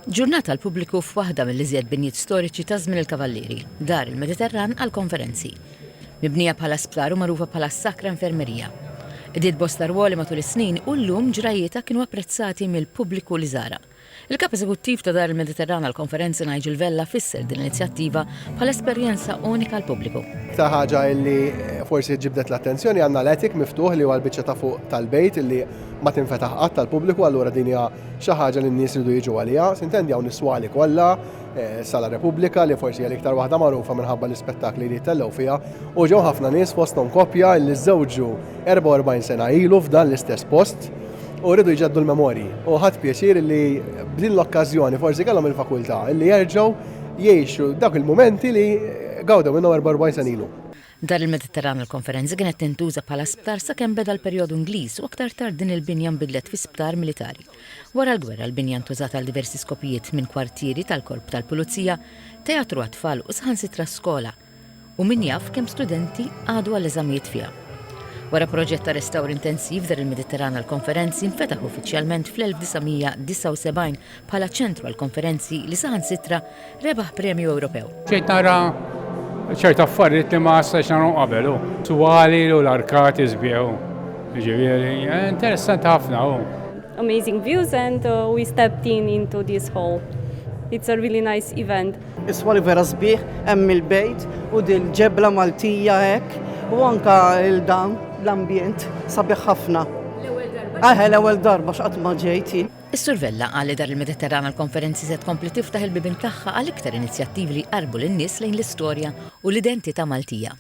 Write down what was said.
Ġurnata l pubbliku f'waħda mill-iżjed binjiet storiċi ta' żmien il-Kavallieri, dar il-Mediterran għal konferenzi. Mibnija bħala sptar u magħrufa bħala Sakra Infermerija. Idiet bosta rwoli matul is-snin u llum ġrajieta kienu apprezzati mill-pubbliku li żara. Il-kap eżekuttiv ta' dar il-Mediterran għal konferenzi Nigel Vella fisser din l-inizjattiva bħala esperjenza unika għal pubbliku. Ta' ħaġa li forsi ġibdet l-attenzjoni għandna l-etik miftuħ li huwa l-biċċa ta' fuq tal-bejt li ma tinfetaħ qatt tal-pubbliku, allura din hija xi ħaġa li n-nies iridu jiġu għaliha. Sintendi hawn niswali kollha, Sala Repubblika li forsi hija l-iktar waħda magħrufa minħabba l-ispettakli li jitellgħu fiha, u ġew ħafna nies fosthom koppja li żewġu 44 sena ilu f'dan l-istess post u rridu jġeddu l-memorji. U ħadd pjaċir li b'din l-okkażjoni forsi kellhom il-fakultà li jerġgħu jgħixu dawk il-mumenti li gawdew minnhom 44 sena ilu. Dar il-Mediterran il-konferenzi kienet tintuża bħala sptar sakemm beda l-perjodu Ingliż u aktar tard din il-binja nbidlet fi sptar militari. Wara l-gwerra l-binja ntużata għal diversi skopijiet minn kwartieri tal-Korp tal-Pulizija, teatru għat-tfal u saħansitra skola u min jaf kemm studenti għadu għall-eżamijiet fiha. Wara proġett ta' restawr intensiv dar il-Mediterran għall-konferenzi nfetaħ uffiċjalment fl-1979 bħala ċentru għall-konferenzi li saħansitra rebaħ Premju Ewropew. ċerta affarijiet li ma stax nagħmlu qabel, Suwali u l-arkati sbieħu. Ġifieri, interessanti ħafna. Amazing views and we stepped into this hall. It's a really nice event. Iswali vera sbieħ, hemm il-bejt u dil-ġebla Maltija hekk u anka il-dan l-ambjent sabiħ ħafna. L-ewwel darba x'qatt ma ġejti. Is-Sur Vella qal li dar il-Mediterran għall-konferenzi se tkompli tiftaħ il-bibien tagħha għal iktar inizjattivi li jqarbu lin-nies lejn l-istorja u l-identità Maltija.